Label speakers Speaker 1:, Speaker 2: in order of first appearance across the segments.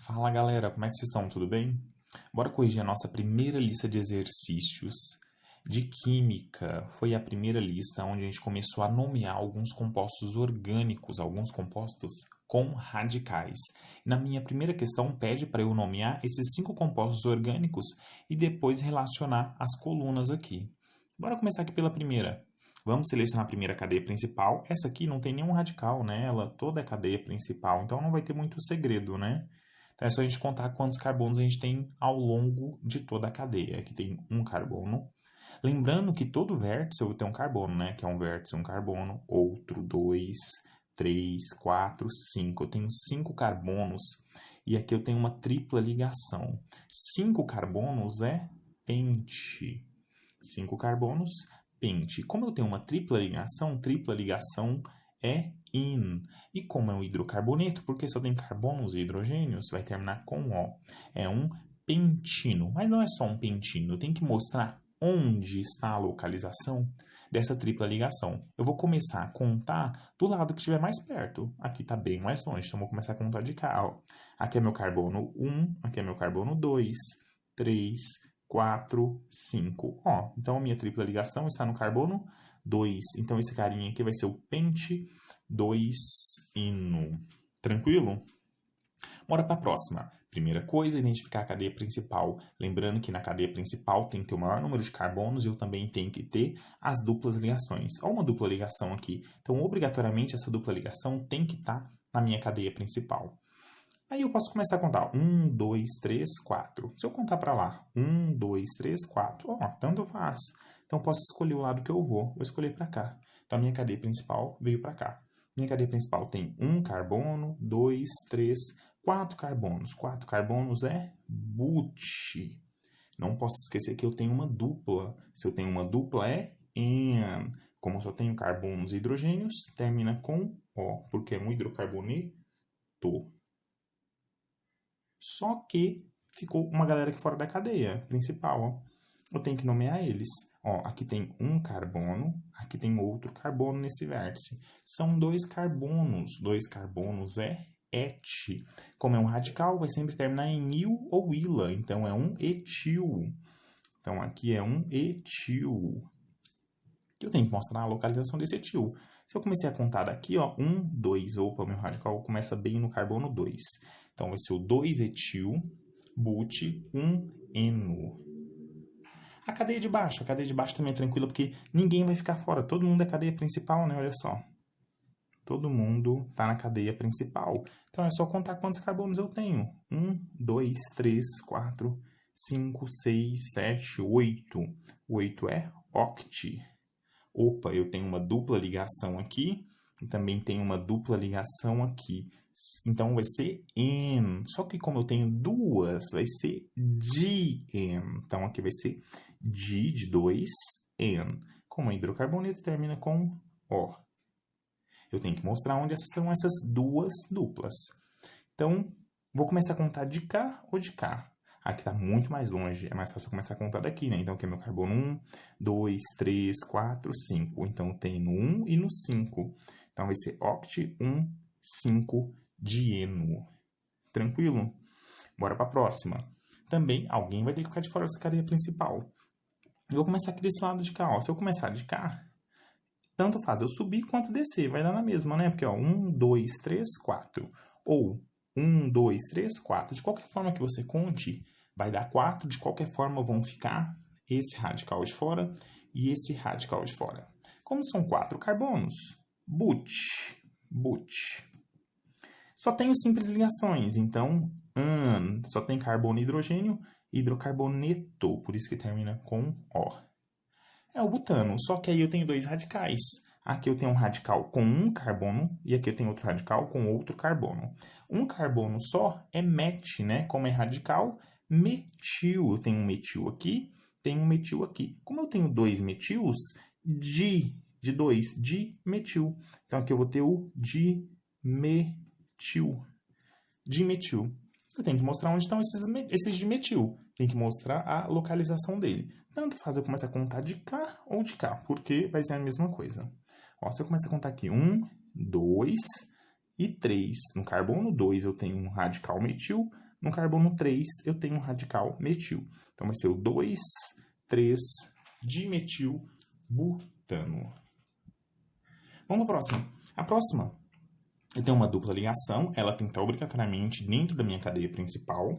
Speaker 1: Fala galera, como é que vocês estão? Tudo bem? Bora corrigir a nossa primeira lista de exercícios de química. Foi a primeira lista onde a gente começou a nomear alguns compostos orgânicos, alguns compostos com radicais. Na minha primeira questão, pede para eu nomear esses 5 compostos orgânicos e depois relacionar as colunas aqui. Bora começar aqui pela primeira. Vamos selecionar a primeira cadeia principal. Essa aqui não tem nenhum radical, né? Ela toda é cadeia principal, então não vai ter muito segredo, né? Então é só a gente contar quantos carbonos a gente tem ao longo de toda a cadeia. Aqui tem um carbono. Lembrando que todo vértice eu vou ter um carbono, né? Que é um vértice, um carbono, outro, 2, 3, 4, 5. Eu tenho 5 carbonos e aqui eu tenho uma tripla ligação. 5 carbonos é pente. 5 carbonos, pente. Como eu tenho uma tripla ligação é in. E como é um hidrocarboneto, porque só tem carbonos e hidrogênios, vai terminar com O. É um pentino. Mas não é só um pentino, eu tenho que mostrar onde está a localização dessa tripla ligação. Eu vou começar a contar do lado que estiver mais perto. Aqui está bem mais longe, então eu vou começar a contar de cá. Ó. Aqui é meu carbono 1, aqui é meu carbono 2, 3, 4, 5. Ó, então a minha tripla ligação está no carbono 2. Então esse carinha aqui vai ser o pente 2-ino. Tranquilo? Bora para a próxima. Primeira coisa, identificar a cadeia principal. Lembrando que na cadeia principal tem que ter o maior número de carbonos e eu também tenho que ter as duplas ligações. Olha uma dupla ligação aqui. Então, obrigatoriamente, essa dupla ligação tem que estar na minha cadeia principal. Aí eu posso começar a contar 1, 2, 3, 4. Se eu contar para lá 1, 2, 3, 4, ó, tanto faz. Então eu posso escolher o lado que eu vou. Vou escolher para cá. Então a minha cadeia principal veio para cá. Minha cadeia principal tem 1 carbono, 2, 3, 4 carbonos. 4 carbonos é but. Não posso esquecer que eu tenho uma dupla. Se eu tenho uma dupla é en. Como eu só tenho carbonos e hidrogênios, termina com O, porque é um hidrocarboneto. Só que ficou uma galera aqui fora da cadeia principal. Ó. Eu tenho que nomear eles. Ó, aqui tem um carbono, aqui tem outro carbono nesse vértice. São 2 carbonos. 2 carbonos é et. Como é um radical, vai sempre terminar em il ou ila. Então é um etil. Então aqui é um etil. Eu tenho que mostrar a localização desse etil. Se eu comecei a contar daqui, ó, 1, 2, opa, meu radical começa bem no carbono 2. Então, vai ser o 2-etil, but, 1-eno. A cadeia de baixo também é tranquila, porque ninguém vai ficar fora. Todo mundo é cadeia principal, né? Olha só. Todo mundo está na cadeia principal. Então, é só contar quantos carbonos eu tenho. 1, 2, 3, 4, 5, 6, 7, 8. 8 é oct. Opa, eu tenho uma dupla ligação aqui e também tenho uma dupla ligação aqui. Então, vai ser en. Só que como eu tenho duas, vai ser di-en. Então, aqui vai ser di de 2, en. Como é hidrocarboneto, termina com O. Eu tenho que mostrar onde estão essas duas duplas. Então, vou começar a contar de cá ou de cá. Aqui está muito mais longe, é mais fácil começar a contar daqui, né? Então, aqui é meu carbono 1, 2, 3, 4, 5. Então, tem no 1 e no 5. Então, vai ser oct 1, 5, dieno. Tranquilo? Bora para a próxima. Também, alguém vai ter que ficar de fora dessa cadeia principal. Eu vou começar aqui desse lado de cá. Ó. Se eu começar de cá, tanto faz eu subir quanto descer. Vai dar na mesma, né? Porque, ó, 1, 2, 3, 4. Ou 1, 2, 3, 4. De qualquer forma que você conte, vai dar 4. De qualquer forma vão ficar esse radical de fora e esse radical de fora. Como são 4 carbonos, but. Só tenho simples ligações, então an, só tem carbono e hidrogênio, hidrocarboneto, por isso que termina com O. É o butano, só que aí eu tenho 2 radicais. Aqui eu tenho um radical com um carbono e aqui eu tenho outro radical com outro carbono. Um carbono só é met, né? Como é radical, metil. Eu tenho um metil aqui, tenho um metil aqui. Como eu tenho 2 metils, de 2, dimetil. Então aqui eu vou ter o dimetil. Eu tenho que mostrar onde estão esses dimetil. Tem que mostrar a localização dele. Tanto faz eu começar a contar de cá ou de cá, porque vai ser a mesma coisa. Ó, se eu começar a contar aqui 1, 2 e 3. No carbono 2 eu tenho um radical metil, No carbono 3, eu tenho um radical metil. Então, vai ser o 2, 3 dimetilbutano. Vamos para a próxima. A próxima, eu tenho uma dupla ligação. Ela tem que estar obrigatoriamente dentro da minha cadeia principal.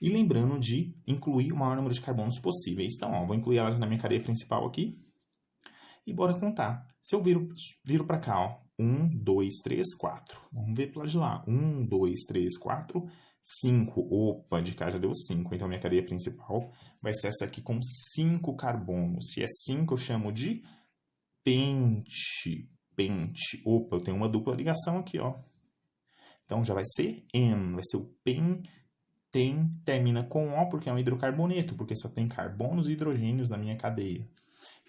Speaker 1: E lembrando de incluir o maior número de carbonos possíveis. Então, ó, vou incluir ela na minha cadeia principal aqui. E bora contar. Se eu viro para cá, ó. 1, 2, 3, 4. Vamos ver para lá de lá. 1, 2, 3, 4, 5. Opa, de cá já deu 5. Então, minha cadeia principal vai ser essa aqui com 5 carbonos. Se é 5, eu chamo de pente. Pente. Opa, eu tenho uma dupla ligação aqui, ó. Então, já vai ser N. Vai ser o termina com O porque é um hidrocarboneto, porque só tem carbonos e hidrogênios na minha cadeia.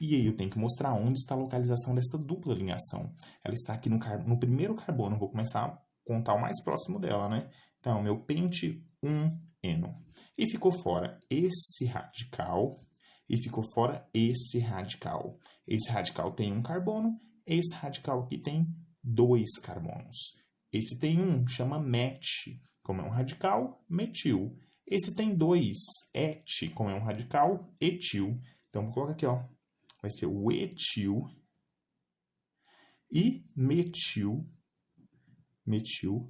Speaker 1: E aí eu tenho que mostrar onde está a localização dessa dupla ligação. Ela está aqui no primeiro carbono. Vou começar a contar o mais próximo dela, né? Então, meu pente 1-eno. E ficou fora esse radical e ficou fora esse radical. Esse radical tem um carbono, esse radical aqui tem 2 carbonos. Esse tem um, chama met, como é um radical, metil. Esse tem 2, et, como é um radical, etil. Então, vou colocar aqui, ó. Vai ser o etil e metil.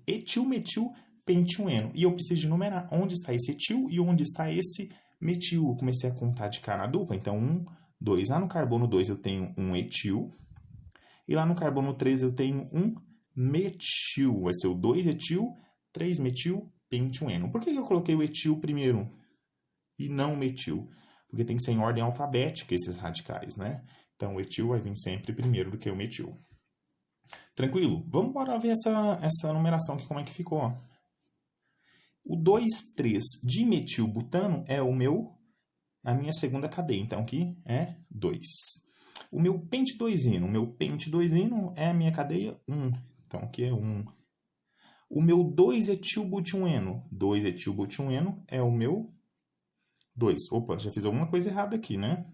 Speaker 1: Etil, metil, pente 1-eno. E eu preciso de numerar onde está esse etil e onde está esse metil. Eu comecei a contar de cá na dupla. Então, 1, 2. Lá no carbono 2 eu tenho um etil. E lá no carbono 3 eu tenho um metil. Vai ser o 2 etil, 3 metil, pente 1-eno. Por que eu coloquei o etil primeiro e não o metil? Porque tem que ser em ordem alfabética esses radicais, né? Então, o etil vai vir sempre primeiro do que o metil. Tranquilo? Vamos embora ver essa numeração aqui, como é que ficou. Ó. O 2,3 dimetilbutano é a minha segunda cadeia. Então, aqui é 2. O meu pente 2-eno é a minha cadeia 1. Então, aqui é 1. O meu 2-etilbutioneno. 2-etilbutioneno é o meu 2. Opa, já fiz alguma coisa errada aqui, né?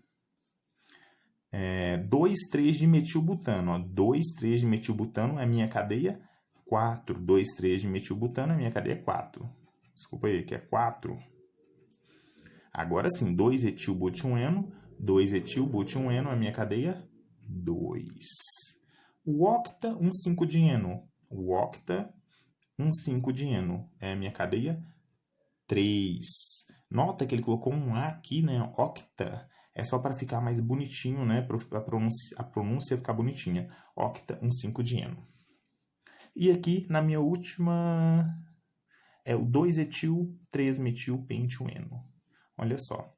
Speaker 1: 2,3 de metilbutano. 2,3 de metilbutano é a minha cadeia 4. 2,3 de metilbutano é a minha cadeia 4. Desculpa aí, que é 4. Agora sim, 2-etilbutioneno. 2-etilbutioneno é a minha cadeia 2. O octa, 1,5-dieno. O octa, 1,5-dieno é a minha cadeia 3. Nota que ele colocou um A aqui, né? Octa. É só para ficar mais bonitinho, né? Para a pronúncia ficar bonitinha. Octa, 1,5-dieno. E aqui, na minha última, é o 2-etil, 3-metil, pente 1-eno. Olha só.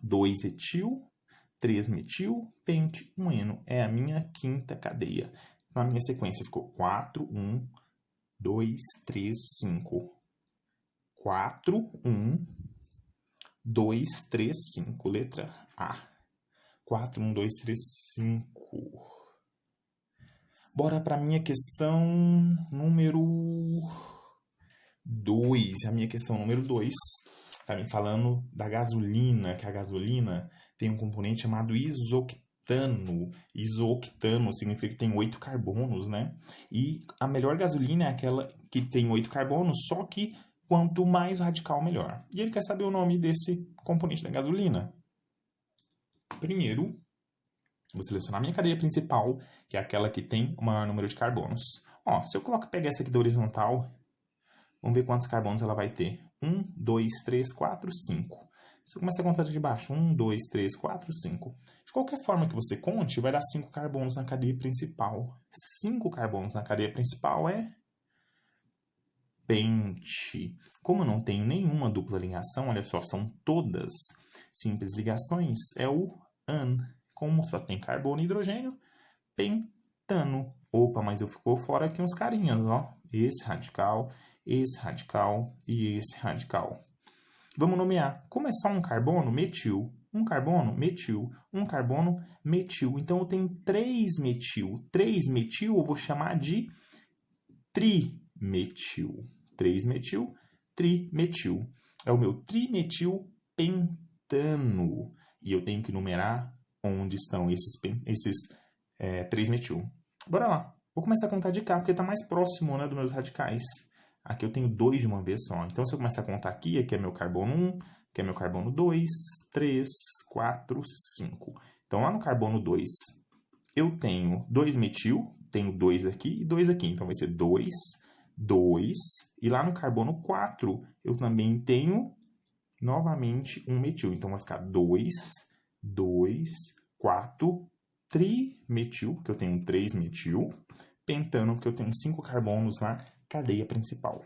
Speaker 1: 2-etil, 3-metil, pente 1-eno. É a minha quinta cadeia. Na minha sequência ficou 4, 1, 2, 3, 5. 4, 1, 2, 3, 5. Letra A. 4, 1, 2, 3, 5. Bora para a minha questão número 2. A minha questão número 2 está me falando da gasolina, que a gasolina tem um componente chamado isoctano. Isoctano significa que tem 8 carbonos, né? E a melhor gasolina é aquela que tem 8 carbonos, só que quanto mais radical, melhor. E ele quer saber o nome desse componente da gasolina. Primeiro, vou selecionar a minha cadeia principal, que é aquela que tem o maior número de carbonos. Ó, se eu pegar essa aqui da horizontal, vamos ver quantos carbonos ela vai ter. 1, 2, 3, 4, 5. Se eu começar a contar de baixo, 1, 2, 3, 4, 5. De qualquer forma que você conte, vai dar 5 carbonos na cadeia principal. 5 carbonos na cadeia principal é pente. Como eu não tenho nenhuma dupla ligação, olha só, são todas simples ligações, é o an. Como só tem carbono e hidrogênio, pentano. Opa, mas eu ficou fora aqui uns carinhas, ó. Esse radical e esse radical. Vamos nomear. Como é só um carbono, metil. Um carbono, metil. Um carbono, metil. Então, eu tenho 3 metil. 3 metil eu vou chamar de trimetil. 3 metil, trimetil. É o meu trimetil pentano. E eu tenho que numerar onde estão esses 3 metil. Bora lá. Vou começar a contar de cá, porque está mais próximo, né, dos meus radicais. Aqui eu tenho 2 de uma vez só. Então, se eu começar a contar aqui é meu carbono 1, aqui é meu carbono 2, 3, 4, 5. Então, lá no carbono 2, eu tenho 2-metil, tenho 2 aqui e 2 aqui. Então, vai ser 2, 2. E lá no carbono 4, eu também tenho, novamente, 1-metil. Então, vai ficar 2, 2, 4, trimetil, porque eu tenho 3-metil, pentano, porque eu tenho 5 carbonos na cadeia principal.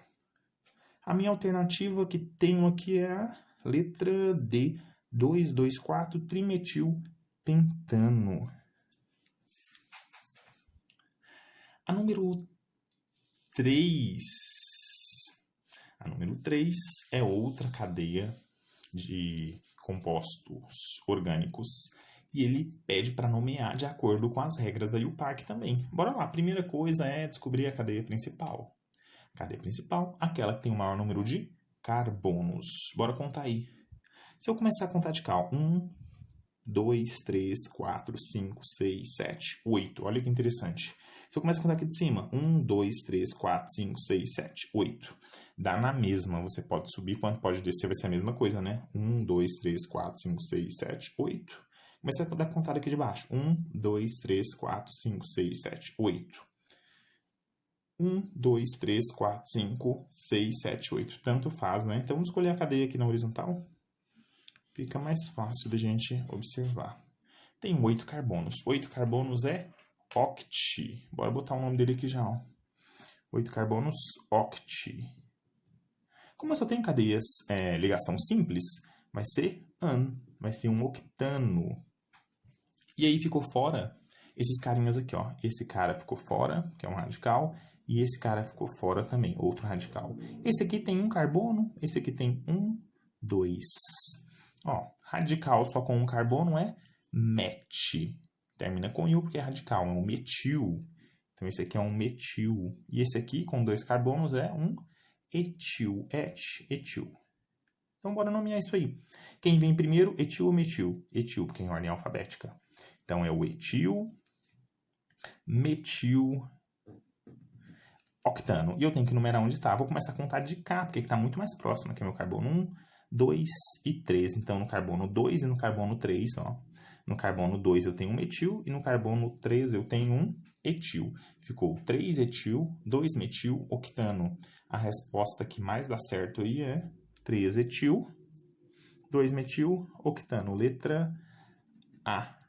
Speaker 1: A minha alternativa que tenho aqui é a letra D, 2,2,4 trimetil pentano. A número 3. A número 3 é outra cadeia de compostos orgânicos. E ele pede para nomear de acordo com as regras da UPAC também. Bora lá, a primeira coisa é descobrir a cadeia principal. Cadeia principal, aquela que tem o maior número de carbonos. Bora contar aí. Se eu começar a contar de cá, 1, 2, 3, 4, 5, 6, 7, 8. Olha que interessante. Se eu começar a contar aqui de cima, 1, 2, 3, 4, 5, 6, 7, 8. Dá na mesma. Você pode subir, quanto pode descer, vai ser a mesma coisa, né? 1, 2, 3, 4, 5, 6, 7, 8. Comecei a contar aqui de baixo. 1, 2, 3, 4, 5, 6, 7, 8. 1, 2, 3, 4, 5, 6, 7, 8. Tanto faz, né? Então, vamos escolher a cadeia aqui na horizontal. Fica mais fácil da gente observar. Tem 8 carbonos. 8 carbonos é oct. Bora botar o nome dele aqui já, ó. 8 carbonos, oct. Como eu só tenho cadeias, ligação simples, vai ser an. Vai ser um octano. E aí ficou fora esses carinhas aqui, ó. Esse cara ficou fora, que é um radical. E esse cara ficou fora também, outro radical. Esse aqui tem um carbono, esse aqui tem 1, 2. Ó, radical só com um carbono é met. Termina com il porque é radical, é um metil. Então esse aqui é um metil. E esse aqui com 2 carbonos é um etil. Etil. Então bora nomear isso aí. Quem vem primeiro, etil ou metil? Etil, porque é em ordem alfabética. Então é o etil, metil, octano. E eu tenho que numerar onde está. Vou começar a contar de cá, porque está muito mais próximo. Aqui é meu carbono 1, 2 e 3. Então, no carbono 2 e no carbono 3, ó. No carbono 2 eu tenho um metil e no carbono 3 eu tenho um etil. Ficou 3 etil, 2 metil, octano. A resposta que mais dá certo aí é 3 etil, 2 metil, octano. Letra A.